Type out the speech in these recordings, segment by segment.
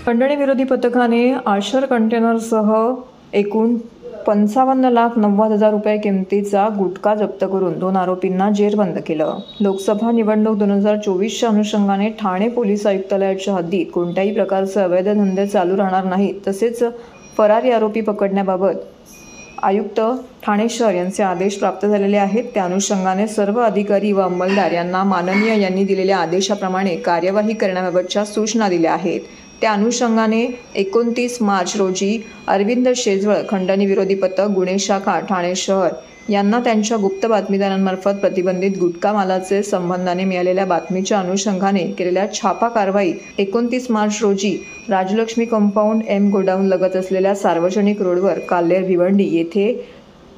खंडणी विरोधी पथकाने आयशर कंटेनरसह एकूण 55,90,000 रुपये किमतीचा गुटखा जप्त करून 2 आरोपींना जेरबंद केलं। लोकसभा निवडणूक 2024च्या अनुषंगाने ठाणे पोलीस आयुक्तालयाच्या हद्दीत कोणत्याही प्रकारचे अवैध धंदे चालू राहणार नाहीत, तसेच फरारी आरोपी पकडण्याबाबत आयुक्त ठाणे शहर यांचे आदेश प्राप्त झालेले आहेत। त्या अनुषंगाने सर्व अधिकारी व अंमलदार यांना माननीय यांनी दिलेल्या आदेशाप्रमाणे कार्यवाही करण्याबाबतच्या सूचना दिल्या आहेत। त्या अनुषंगाने 29 मार्च रोजी अरविंद शेजवळ खंडणी विरोधी पथक गुन्हे शाखा ठाणे शहर यांना त्यांच्या गुप्त बातमीदारांमार्फत प्रतिबंधित गुटखा मालाचे संबंधाने मिळालेल्या बातमीच्या अनुषंगाने केलेल्या छापा कारवाईत 29 मार्च रोजी राजलक्ष्मी कंपाऊंड एम गोडाऊन लगत असलेल्या सार्वजनिक रोडवर काल्हेर भिवंडी येथे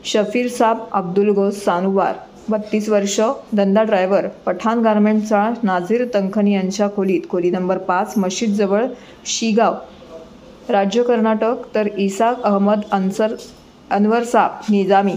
शफीर साब अब्दुल गोस सानुवार 32 वर्ष, धंदा ड्रायव्हर, पठाण गारमेंटचा नाझीर तंखनी यांच्या खोली नंबर 5 मशीद जवळ शिगाव, राज्य कर्नाटक, तर इसाक अहमद अनवर साब निजामी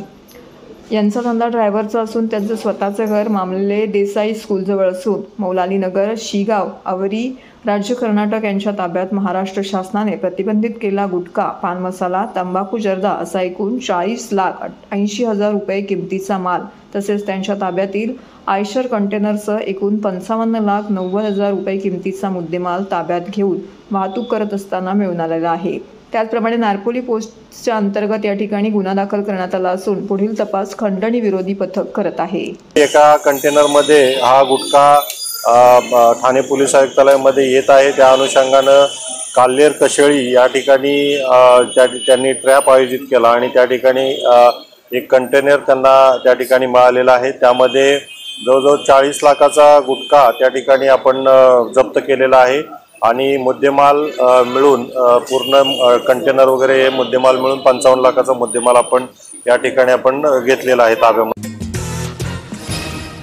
यांचा धंदा ड्रायव्हरचा असून त्यांचं स्वतःचं घर मामले देसाई स्कूलजवळ असून मौलाली नगर शिगाव आवरी राज्य कर्नाटक यांच्या ताब्यात महाराष्ट्र शासनाने प्रतिबंधित केलेला गुटखा, पान मसाला, तंबाखू जर्दा असा एकूण 40,80,000 रुपये किमतीचा माल तसेच त्यांच्या ताब्यातील आयशर कंटेनरसह एकूण 55,90,000 रुपये किमतीचा मुद्देमाल ताब्यात घेऊन वाहतूक करत असताना मिळून आलेला आहे। त्याचप्रमाणे नारपोली पोस्टच्या अंतर्गत या ठिकाणी गुन्हा दाखल करण्यात आला असून पुढील तपास खंडणी विरोधी पथक करत आहे। एका कंटेनरमध्ये हा गुटखा ठाणे पोलीस आयुक्तालयामध्ये येत आहे। त्या अनुषंगानं काल्हेर कशेळी या ठिकाणी त्यांनी ट्रॅप आयोजित केला आणि त्या ठिकाणी एक कंटेनर त्यांना त्या ठिकाणी मिळालेला आहे। त्यामध्ये जवळजवळ 40 लाखाचा गुटखा त्या ठिकाणी आपण जप्त केलेला आहे आणि मुद्देमाल मिळून पूर्ण कंटेनर वगैरे हे मुद्देमाल मिळून 55 लाखाचा मुद्देमाल आपण या ठिकाणी घेतलेला आहे ताब्यामध्ये।